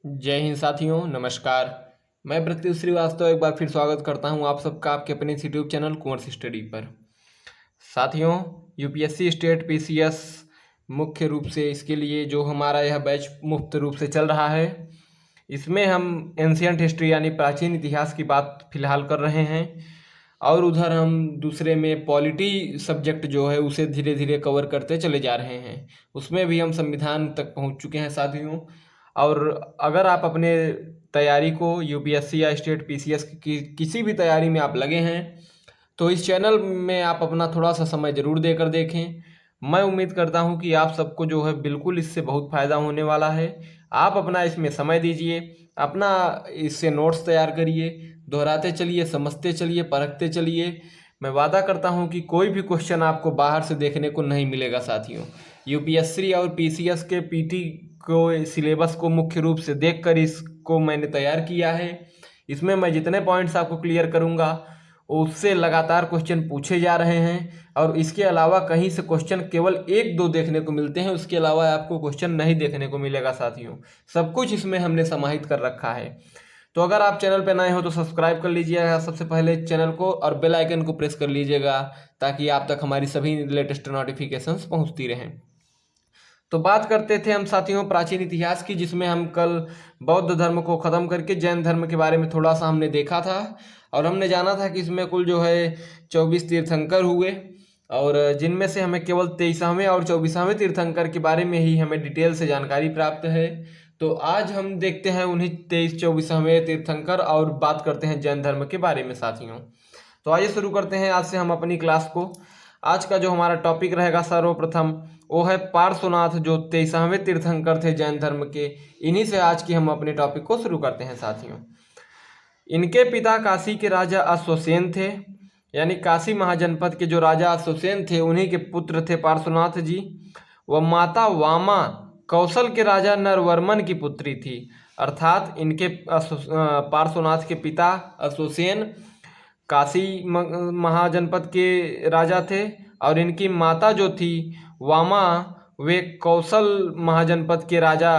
जय हिंद साथियों, नमस्कार। मैं प्रत्युष श्रीवास्तव एक बार फिर स्वागत करता हूं आप सबका आपके अपने इस यूट्यूब चैनल कुंवर स्टडी पर। साथियों, यूपीएससी स्टेट पीसीएस मुख्य रूप से इसके लिए जो हमारा यह बैच मुफ्त रूप से चल रहा है, इसमें हम एंशियंट हिस्ट्री यानी प्राचीन इतिहास की बात फिलहाल कर रहे हैं और उधर हम दूसरे में पॉलिटी सब्जेक्ट जो है उसे धीरे धीरे कवर करते चले जा रहे हैं। उसमें भी हम संविधान तक पहुंच चुके हैं साथियों। और अगर आप अपने तैयारी को यूपीएससी या स्टेट पीसीएस की किसी भी तैयारी में आप लगे हैं तो इस चैनल में आप अपना थोड़ा सा समय ज़रूर देकर देखें। मैं उम्मीद करता हूं कि आप सबको जो है बिल्कुल इससे बहुत फ़ायदा होने वाला है। आप अपना इसमें समय दीजिए, अपना इससे नोट्स तैयार करिए, दोहराते चलिए, समझते चलिए, परखते चलिए। मैं वादा करता हूं कि कोई भी क्वेश्चन आपको बाहर से देखने को नहीं मिलेगा साथियों। यूपीएससी और पीसीएस के पीटी को सिलेबस को मुख्य रूप से देखकर इसको मैंने तैयार किया है। इसमें मैं जितने पॉइंट्स आपको क्लियर करूंगा उससे लगातार क्वेश्चन पूछे जा रहे हैं और इसके अलावा कहीं से क्वेश्चन केवल एक दो देखने को मिलते हैं, उसके अलावा आपको क्वेश्चन नहीं देखने को मिलेगा साथियों। सब कुछ इसमें हमने समाहित कर रखा है। तो अगर आप चैनल पर नए हो तो सब्सक्राइब कर लीजिएगा सबसे पहले चैनल को और बेल आइकन को प्रेस कर लीजिएगा ताकि आप तक हमारी सभी लेटेस्ट नोटिफिकेशंस पहुंचती रहें। तो बात करते थे हम साथियों प्राचीन इतिहास की, जिसमें हम कल बौद्ध धर्म को ख़त्म करके जैन धर्म के बारे में थोड़ा सा हमने देखा था और हमने जाना था कि इसमें कुल जो है 24 तीर्थंकर हुए और जिनमें से हमें केवल 23वें और 24वें तीर्थंकर के बारे में ही हमें डिटेल से जानकारी प्राप्त है। तो आज हम देखते हैं उन्हीं 23-24वें तीर्थंकर और बात करते हैं जैन धर्म के बारे में साथियों। तो आइए शुरू करते हैं आज से हम अपनी क्लास को। आज का जो हमारा टॉपिक रहेगा सर्वप्रथम वो है पार्श्वनाथ, जो 23वें तीर्थंकर थे जैन धर्म के। इन्हीं से आज की हम अपने टॉपिक को शुरू करते हैं साथियों। इनके पिता काशी के राजा अश्वसेन थे, यानी काशी महाजनपद के जो राजा अश्वसेन थे उन्हीं के पुत्र थे पार्श्वनाथ जी। वह माता वामा कौशल के राजा नरवर्मन की पुत्री थी। अर्थात इनके पार्श्वनाथ के पिता अश्वसेन काशी महाजनपद के राजा थे और इनकी माता जो थी वामा, वे कौशल महाजनपद के राजा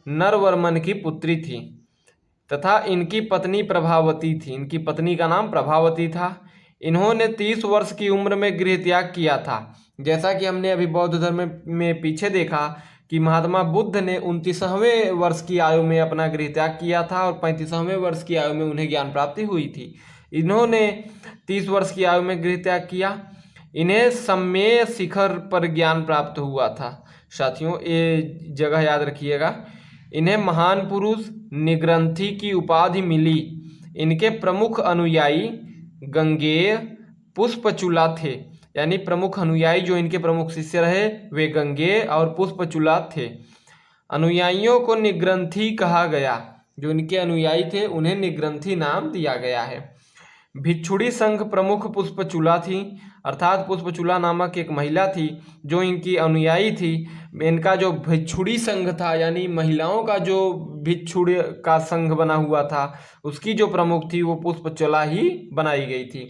नरवर्मन की पुत्री थी तथा इनकी पत्नी प्रभावती थी। इनकी पत्नी का नाम प्रभावती था। इन्होंने 30 वर्ष की उम्र में गृह त्याग किया था। जैसा कि हमने अभी बौद्ध धर्म में पीछे देखा कि महात्मा बुद्ध ने 29वें वर्ष की आयु में अपना गृह त्याग किया था और 35वें वर्ष की आयु में उन्हें ज्ञान प्राप्ति हुई थी। इन्होंने 30 वर्ष की आयु में गृह त्याग किया। इन्हें सम्मेय शिखर पर ज्ञान प्राप्त हुआ था साथियों, ये जगह याद रखिएगा। इन्हें महान पुरुष निग्रंथि की उपाधि मिली। इनके प्रमुख अनुयायी गंगेय पुष्पचूला थे, यानी प्रमुख अनुयायी जो इनके प्रमुख शिष्य रहे वे गंगेय और पुष्पचूला थे। अनुयायियों को निग्रंथि कहा गया। जो इनके अनुयायी थे उन्हें निग्रंथि नाम दिया गया है। भिक्षुड़ी संघ प्रमुख पुष्पचूला थी, अर्थात पुष्पचूला नामक एक महिला थी जो इनकी अनुयायी थी। इनका जो भिक्षुड़ी संघ था यानी महिलाओं का जो भिक्षुड़ का संघ बना हुआ था उसकी जो प्रमुख थी वो पुष्पचूला ही बनाई गई थी।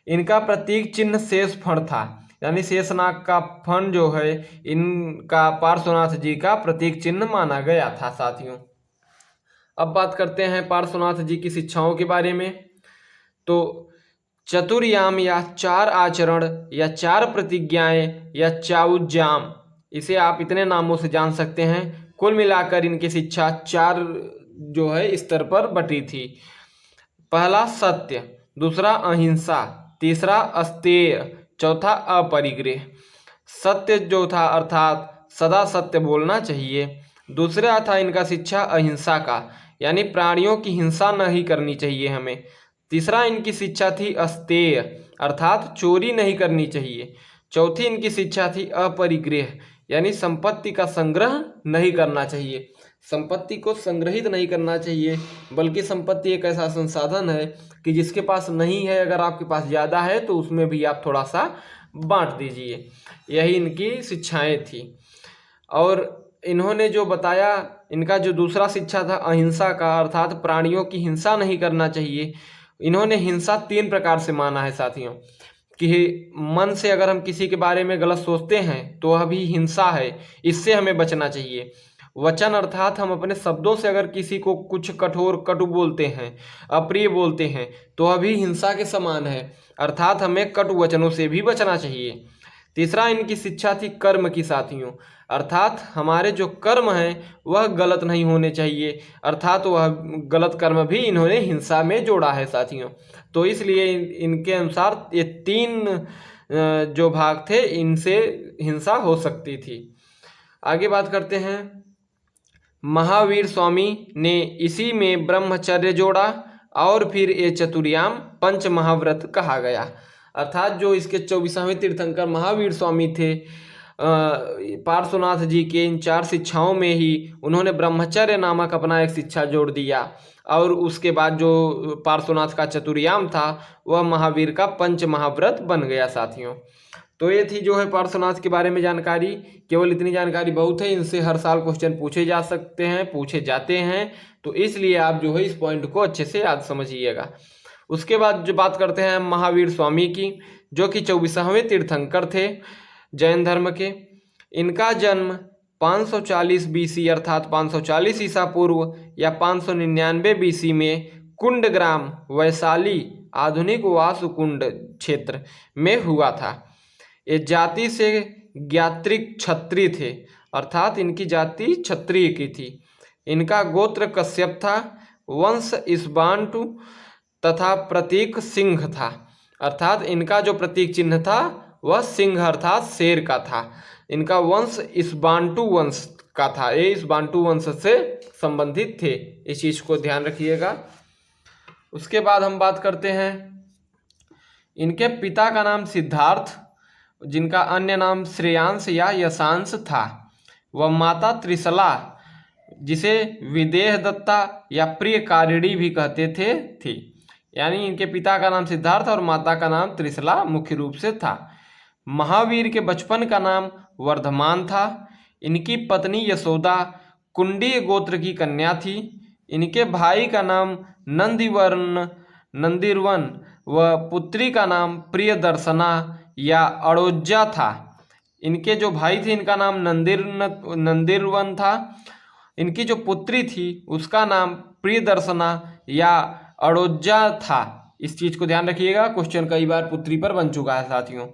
इनका प्रतीक चिन्ह शेष फण था, यानी शेषनाग का फण जो है इनका पार्श्वनाथ जी का प्रतीक चिन्ह माना गया था साथियों। अब बात करते हैं पार्श्वनाथ जी की शिक्षाओं के बारे में। तो चतुर्याम या 4 आचरण या 4 प्रतिज्ञाएं या चाउजाम, इसे आप इतने नामों से जान सकते हैं। कुल मिलाकर इनकी शिक्षा 4 जो है स्तर पर बटी थी। पहला सत्य, दूसरा अहिंसा, तीसरा अस्तेय, चौथा अपरिग्रह। सत्य जो था अर्थात सदा सत्य बोलना चाहिए। दूसरा था इनका शिक्षा अहिंसा का, यानी प्राणियों की हिंसा नहीं करनी चाहिए हमें। तीसरा इनकी शिक्षा थी अस्तेय, अर्थात चोरी नहीं करनी चाहिए। चौथी इनकी शिक्षा थी अपरिग्रह, यानी संपत्ति का संग्रह नहीं करना चाहिए। संपत्ति को संग्रहित नहीं करना चाहिए, बल्कि संपत्ति एक ऐसा संसाधन है कि जिसके पास नहीं है, अगर आपके पास ज़्यादा है तो उसमें भी आप थोड़ा सा बांट दीजिए। यही इनकी शिक्षाएं थी। और इन्होंने जो बताया, इनका जो दूसरा शिक्षा था अहिंसा का, अर्थात प्राणियों की हिंसा नहीं करना चाहिए। इन्होंने हिंसा 3 प्रकार से माना है साथियों, कि मन से अगर हम किसी के बारे में गलत सोचते हैं तो वह भी हिंसा है, इससे हमें बचना चाहिए। वचन अर्थात हम अपने शब्दों से अगर किसी को कुछ कठोर कटु बोलते हैं, अप्रिय बोलते हैं, तो वह भी हिंसा के समान है, अर्थात हमें कटु वचनों से भी बचना चाहिए। तीसरा इनकी शिक्षा थी कर्म की साथियों, अर्थात हमारे जो कर्म हैं वह गलत नहीं होने चाहिए, अर्थात वह गलत कर्म भी इन्होंने हिंसा में जोड़ा है साथियों। तो इसलिए इनके अनुसार ये तीन जो भाग थे इनसे हिंसा हो सकती थी। आगे बात करते हैं, महावीर स्वामी ने इसी में ब्रह्मचर्य जोड़ा और फिर ये चतुर्याम पंच महाव्रत कहा गया, अर्थात जो इसके 24वें तीर्थंकर महावीर स्वामी थे, पार्श्वनाथ जी के इन 4 शिक्षाओं में ही उन्होंने ब्रह्मचर्य नामक अपना एक शिक्षा जोड़ दिया, और उसके बाद जो पार्श्वनाथ का चतुर्याम था वह महावीर का पंच महाव्रत बन गया साथियों। तो ये थी जो है पार्श्वनाथ के बारे में जानकारी। केवल इतनी जानकारी बहुत है, इनसे हर साल क्वेश्चन पूछे जा सकते हैं, पूछे जाते हैं, तो इसलिए आप जो है इस पॉइंट को अच्छे से याद समझिएगा। उसके बाद जो बात करते हैं महावीर स्वामी की, जो कि 24वें तीर्थंकर थे जैन धर्म के। इनका जन्म 540 बीसी अर्थात 540 ईसा पूर्व या 599 बीसी में कुंडग्राम वैशाली आधुनिक वासुकुंड क्षेत्र में हुआ था। ये जाति से ज्ञात्रिक क्षत्रिय थे, अर्थात इनकी जाति क्षत्रिय की थी। इनका गोत्र कश्यप था, वंश इस्बांटु तथा प्रतीक सिंह था, अर्थात इनका जो प्रतीक चिन्ह था वह सिंह अर्थात शेर का था। इनका वंश इस्बांटु वंश का था, ये इस्बांटु वंश से संबंधित थे, इस चीज को ध्यान रखिएगा। उसके बाद हम बात करते हैं, इनके पिता का नाम सिद्धार्थ, जिनका अन्य नाम श्रेयांश या यशांश था, वह माता त्रिशला, जिसे विदेह दत्ता या प्रियकारिणी भी कहते थे थी। यानी इनके पिता का नाम सिद्धार्थ और माता का नाम त्रिशला मुख्य रूप से था। महावीर के बचपन का नाम वर्धमान था। इनकी पत्नी यशोदा कुंडी गोत्र की कन्या थी। इनके भाई का नाम नंदिरवन व पुत्री का नाम प्रियदर्शना या अड़ोज्जा था। इनके जो भाई थे इनका नाम नंदिरवन था। इनकी जो पुत्री थी उसका नाम प्रियदर्शना या अड़ोज्जा था। इस चीज को ध्यान रखिएगा, क्वेश्चन कई बार पुत्री पर बन चुका है साथियों।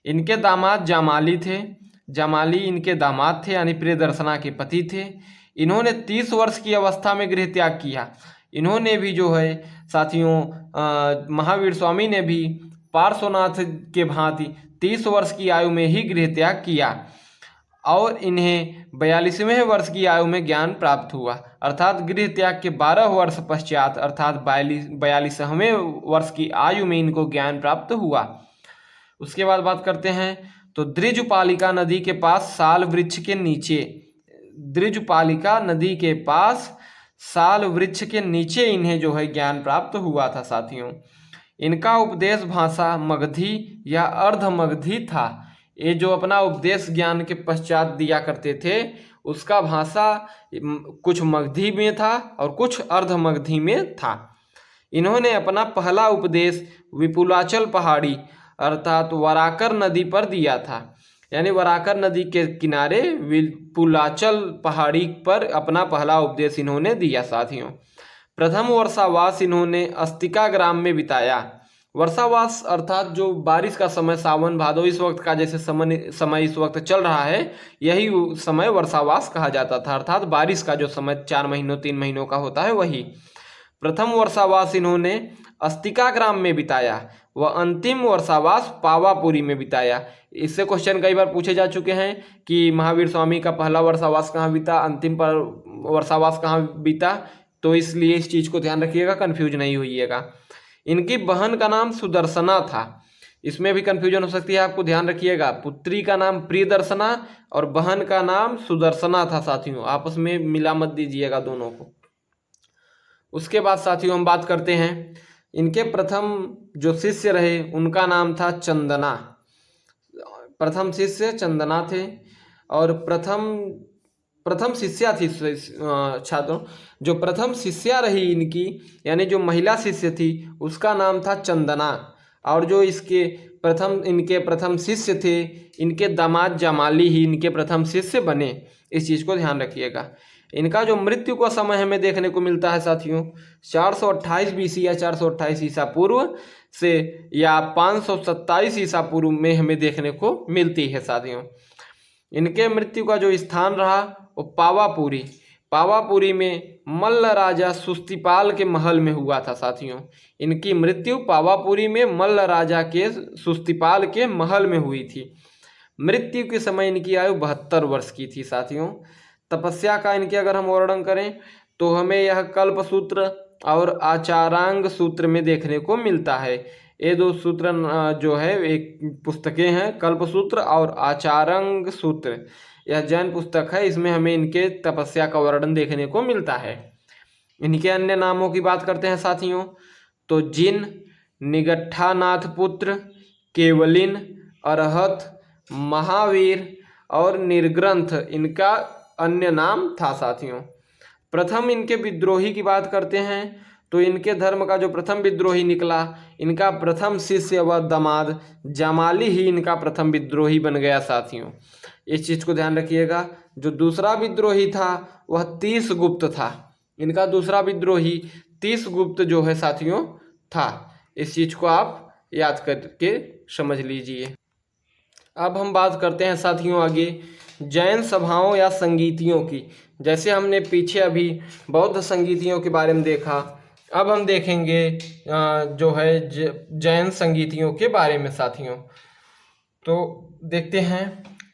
इनके दामाद जामाली थे, जामाली इनके दामाद थे यानी प्रियदर्शना के पति थे। इन्होंने 30 वर्ष की अवस्था में गृह त्याग किया। इन्होंने भी जो है साथियों महावीर स्वामी ने भी पार्श्वनाथ के भांति 30 वर्ष की आयु में ही गृह त्याग किया और इन्हें 42वें वर्ष की आयु में ज्ञान प्राप्त हुआ, अर्थात गृह त्याग के 12 वर्ष पश्चात अर्थात 42वें वर्ष की आयु में इनको ज्ञान प्राप्त हुआ। उसके बाद बात करते हैं तो द्विजपालिका नदी के पास साल वृक्ष के नीचे, द्विजपालिका नदी के पास साल वृक्ष के नीचे इन्हें जो है ज्ञान प्राप्त हुआ था साथियों। इनका उपदेश भाषा मगधी या अर्ध मगधी था। ये जो अपना उपदेश ज्ञान के पश्चात दिया करते थे उसका भाषा कुछ मगधी में था और कुछ अर्ध मगधी में था। इन्होंने अपना पहला उपदेश विपुलाचल पहाड़ी अर्थात वराकर नदी पर दिया था, यानी वराकर नदी के किनारे विपुलाचल पहाड़ी पर अपना पहला उपदेश इन्होंने दिया साथियों। प्रथम वर्षावास इन्होंने अस्तिका ग्राम में बिताया। वर्षावास अर्थात जो बारिश का समय, सावन भादो इस वक्त का जैसे समय इस वक्त चल रहा है, यही समय वर्षावास कहा जाता था, अर्थात बारिश का जो समय 4 महीनों 3 महीनों का होता है वही। प्रथम वर्षावास इन्होंने अस्तिका ग्राम में बिताया व अंतिम वर्षावास पावापुरी में बिताया। इससे क्वेश्चन कई बार पूछे जा चुके हैं कि महावीर स्वामी का पहला वर्षावास कहाँ बीता, अंतिम पर वर्षावास कहाँ बीता, तो इसलिए इस चीज को ध्यान रखिएगा, कंफ्यूज नहीं होइएगा। इनकी बहन का नाम सुदर्शना था, इसमें भी कंफ्यूजन हो सकती है, आपको ध्यान रखिएगा। पुत्री का नाम प्रियदर्शना और बहन का नाम सुदर्शना था साथियों, आपस में मिला मत दीजिएगा दोनों को। उसके बाद साथियों हम बात करते हैं इनके प्रथम जो शिष्य रहे उनका नाम था चंदना। प्रथम शिष्य चंदना थे और प्रथम शिष्या थी छात्रों, जो प्रथम शिष्या रही इनकी यानी जो महिला शिष्य थी उसका नाम था चंदना, और जो इनके प्रथम शिष्य थे इनके दामाद जमाली ही इनके प्रथम शिष्य बने। इस चीज़ को ध्यान रखिएगा। इनका जो मृत्यु का समय हमें देखने को मिलता है साथियों 428 BC या 428 ईसा पूर्व से या 527 ईसा पूर्व में हमें देखने को मिलती है साथियों। इनके मृत्यु का जो स्थान रहा वो पावापुरी, पावापुरी में मल्ल राजा सुस्तिपाल के महल में हुआ था साथियों। इनकी मृत्यु पावापुरी में मल्ल राजा के सुस्तिपाल के महल में हुई थी। मृत्यु के समय इनकी आयु 72 वर्ष की थी साथियों। तपस्या का इनके अगर हम वर्णन करें तो हमें यह कल्पसूत्र और आचारांग सूत्र में देखने को मिलता है। ये दो सूत्र जो है एक पुस्तकें हैं, कल्पसूत्र और आचारांग सूत्र, यह जैन पुस्तक है। इसमें हमें इनके तपस्या का वर्णन देखने को मिलता है। इनके अन्य नामों की बात करते हैं साथियों तो जिन, निगट्ठानाथ पुत्र, केवलिन, अरहत, महावीर और निर्ग्रंथ इनका अन्य नाम था साथियों। प्रथम इनके विद्रोही की बात करते हैं तो इनके धर्म का जो प्रथम विद्रोही निकला, इनका प्रथम शिष्य व दामाद जमाली ही इनका प्रथम विद्रोही बन गया साथियों। इस चीज़ को ध्यान रखिएगा। जो दूसरा विद्रोही था वह तीस गुप्त था। इनका दूसरा विद्रोही तीस गुप्त जो है साथियों था। इस चीज़ को आप याद करके समझ लीजिए। अब हम बात करते हैं साथियों आगे जैन सभाओं या संगीतियों की। जैसे हमने पीछे अभी बौद्ध संगीतियों के बारे में देखा, अब हम देखेंगे जो है जैन संगीतियों के बारे में साथियों। तो देखते हैं,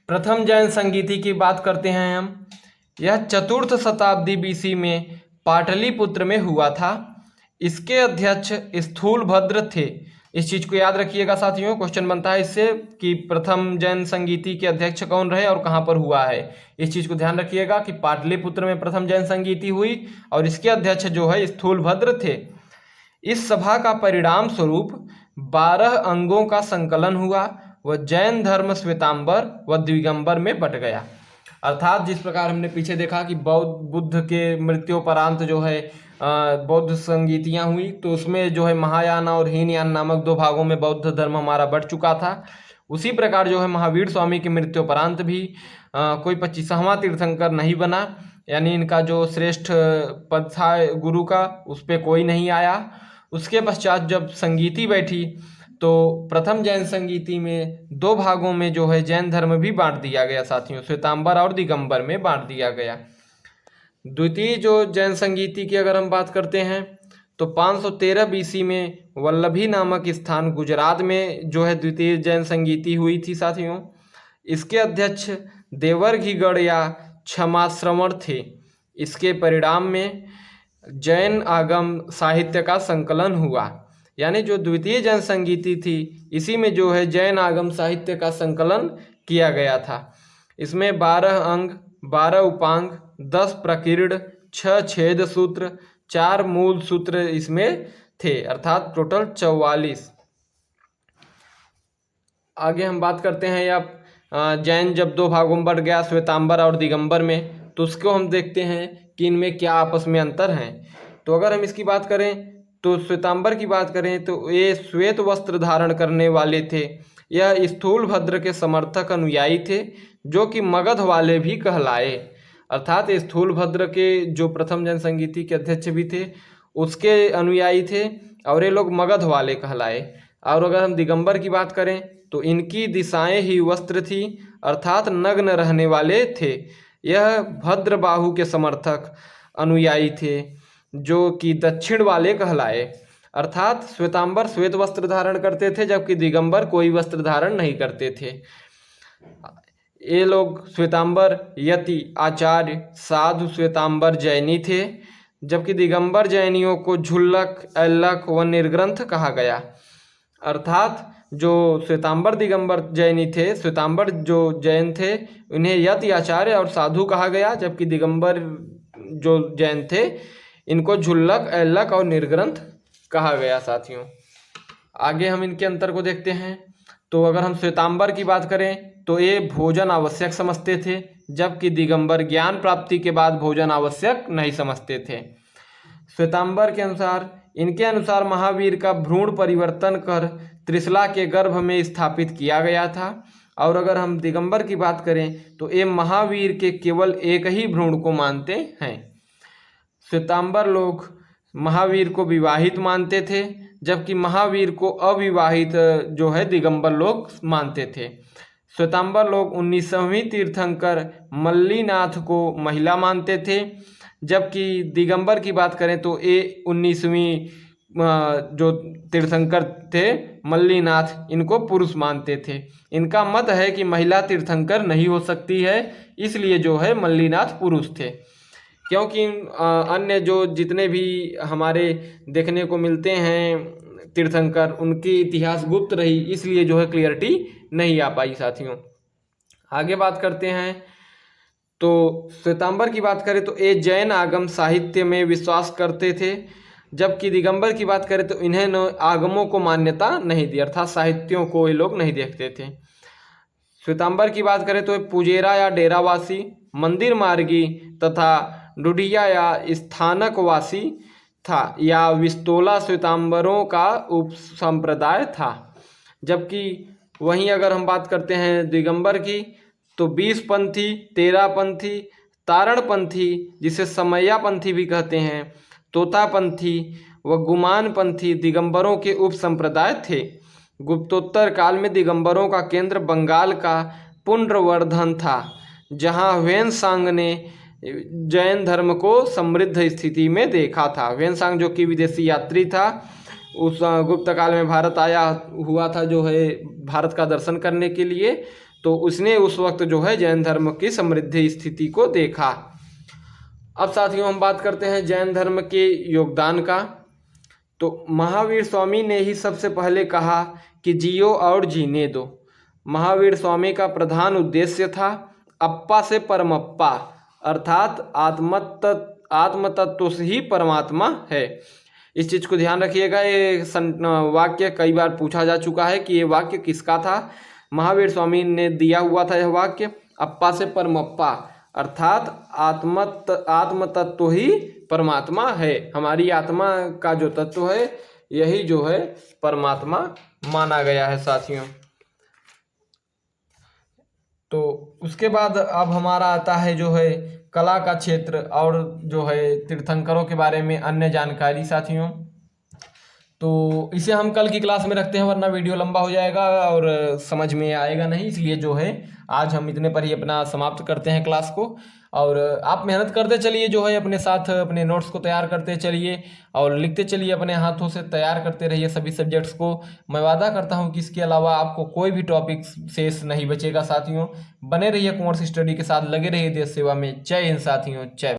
प्रथम जैन संगीति की बात करते हैं हम। यह 4th शताब्दी BC में पाटलिपुत्र में हुआ था। इसके अध्यक्ष स्थूलभद्र थे। इस चीज़ को याद रखिएगा साथियों, क्वेश्चन बनता है इससे कि प्रथम जैन संगीति के अध्यक्ष कौन रहे और कहाँ पर हुआ है। इस चीज़ को ध्यान रखिएगा कि पाटलिपुत्र में प्रथम जैन संगीति हुई और इसके अध्यक्ष जो है स्थूलभद्र थे। इस सभा का परिणाम स्वरूप 12 अंगों का संकलन हुआ व जैन धर्म श्वेतांबर व दिगंबर में बट गया। अर्थात जिस प्रकार हमने पीछे देखा कि बुद्ध के मृत्युपरांत जो है बौद्ध संगीतियाँ हुई, तो उसमें जो है महायान और हीनयान नामक 2 भागों में बौद्ध धर्म हमारा बट चुका था। उसी प्रकार जो है महावीर स्वामी के मृत्युपरांत भी कोई 25वां तीर्थंकर नहीं बना, यानी इनका जो श्रेष्ठ पद था गुरु का उस पर कोई नहीं आया। उसके पश्चात जब संगीति बैठी तो प्रथम जैन संगीति में 2 भागों में जो है जैन धर्म भी बांट दिया गया साथियों, श्वेतांबर और दिगंबर में बांट दिया गया। द्वितीय जो जैन संगीति की अगर हम बात करते हैं तो 513 BC में वल्लभी नामक स्थान गुजरात में जो है द्वितीय जैन संगीति हुई थी साथियों। इसके अध्यक्ष देवर्घीगढ़ या क्षमाश्रवण थे। इसके परिणाम में जैन आगम साहित्य का संकलन हुआ, यानी जो द्वितीय जैन संगीति थी इसी में जो है जैन आगम साहित्य का संकलन किया गया था। इसमें 12 अंग, 12 उपांग, 10 प्रकीर्ण, 6 छेद सूत्र, 4 मूल सूत्र इसमें थे, अर्थात टोटल 44। आगे हम बात करते हैं या जैन जब 2 भागों में बढ़ गया श्वेतांबर और दिगंबर में, तो उसको हम देखते हैं कि इनमें क्या आपस में अंतर हैं। तो अगर हम इसकी बात करें तो श्वेतांबर की बात करें तो ये श्वेत वस्त्र धारण करने वाले थे। यह स्थूलभद्र के समर्थक अनुयायी थे जो कि मगध वाले भी कहलाए, अर्थात स्थूलभद्र के जो प्रथम जैन संगीति के अध्यक्ष भी थे उसके अनुयायी थे और ये लोग मगध वाले कहलाए। और अगर हम दिगंबर की बात करें तो इनकी दिशाएं ही वस्त्र थी, अर्थात नग्न रहने वाले थे। यह भद्रबाहु के समर्थक अनुयायी थे जो कि दक्षिण वाले कहलाए, अर्थात श्वेतांबर श्वेत वस्त्र धारण करते थे जबकि दिगंबर कोई वस्त्र धारण नहीं करते थे। ये लोग श्वेतांबर यति, आचार्य, साधु श्वेतांबर जैनी थे, जबकि दिगंबर जैनियों को झुल्लक, ऐल्लक व निर्ग्रंथ कहा गया। अर्थात जो श्वेतांबर दिगंबर जैनी थे, श्वेतांबर जो जैन थे उन्हें यति, आचार्य और साधु कहा गया, जबकि दिगंबर जो जैन थे इनको झुल्लक, ऐल्लक और निर्ग्रंथ कहा गया साथियों। आगे हम इनके अंतर को देखते हैं। तो अगर हम श्वेतांबर की बात करें तो ये भोजन आवश्यक समझते थे, जबकि दिगंबर ज्ञान प्राप्ति के बाद भोजन आवश्यक नहीं समझते थे। श्वेतांबर के अनुसार, इनके अनुसार महावीर का भ्रूण परिवर्तन कर त्रिशला के गर्भ में स्थापित किया गया था और अगर हम दिगंबर की बात करें तो ये महावीर के केवल एक ही भ्रूण को मानते हैं। श्वेतांबर लोग महावीर को विवाहित मानते थे, जबकि महावीर को अविवाहित जो है दिगंबर लोग मानते थे। श्वेतांबर लोग 19वीं तीर्थंकर मल्लीनाथ को महिला मानते थे, जबकि दिगंबर की बात करें तो ये 19वीं जो तीर्थंकर थे मल्लीनाथ, इनको पुरुष मानते थे। इनका मत है कि महिला तीर्थंकर नहीं हो सकती है, इसलिए जो है मल्लीनाथ पुरुष थे। क्योंकि अन्य जो जितने भी हमारे देखने को मिलते हैं तीर्थंकर, उनकी इतिहास गुप्त रही, इसलिए जो है क्लियरिटी नहीं आ पाई साथियों। आगे बात करते हैं तो श्वेतांबर की बात करें तो ये जैन आगम साहित्य में विश्वास करते थे, जबकि दिगंबर की बात करें तो इन्हें आगमों को मान्यता नहीं दी, अर्थात साहित्यों को ये लोग नहीं देखते थे। श्वेतांबर की बात करें तो पुजेरा या डेरावासी, मंदिर मार्गी तथा डुडिया या स्थानकवासी था, या विस्तोला श्वेतांबरों का उप संप्रदाय था। जबकि वहीं अगर हम बात करते हैं दिगंबर की तो 20 पंथी, 13 पंथी, तारण पंथी जिसे समैया पंथी भी कहते हैं, तोता पंथी व गुमान पंथी दिगंबरों के उप संप्रदाय थे। गुप्तोत्तर काल में दिगंबरों का केंद्र बंगाल का पुंड्रवर्धन था, जहां ह्वेनसांग ने जैन धर्म को समृद्ध स्थिति में देखा था। ह्वेनसांग जो कि विदेशी यात्री था, उस गुप्त काल में भारत आया हुआ था जो है भारत का दर्शन करने के लिए, तो उसने उस वक्त जो है जैन धर्म की समृद्ध स्थिति को देखा। अब साथियों हम बात करते हैं जैन धर्म के योगदान का। तो महावीर स्वामी ने ही सबसे पहले कहा कि जियो और जीने दो। महावीर स्वामी का प्रधान उद्देश्य था अप्पा से परमप्पा, अर्थात आत्म तत्व ही परमात्मा है। इस चीज़ को ध्यान रखिएगा, ये वाक्य कई बार पूछा जा चुका है कि ये वाक्य किसका था। महावीर स्वामी ने दिया हुआ था यह वाक्य, अप्पा से परमप्पा, अर्थात आत्म तत्व ही परमात्मा है। हमारी आत्मा का जो तत्व है यही जो है परमात्मा माना गया है साथियों। तो उसके बाद अब हमारा आता है जो है कला का क्षेत्र और जो है तीर्थंकरों के बारे में अन्य जानकारी साथियों। तो इसे हम कल की क्लास में रखते हैं, वरना वीडियो लंबा हो जाएगा और समझ में आएगा नहीं, इसलिए जो है आज हम इतने पर ही अपना समाप्त करते हैं क्लास को। और आप मेहनत करते चलिए, जो है अपने साथ अपने नोट्स को तैयार करते चलिए और लिखते चलिए, अपने हाथों से तैयार करते रहिए सभी सब्जेक्ट्स को। मैं वादा करता हूं कि इसके अलावा आपको कोई भी टॉपिक शेष नहीं बचेगा साथियों। बने रहिए कुंवर स्टडी के साथ, लगे रहिए देश सेवा में। जय हिंद साथियों, जय।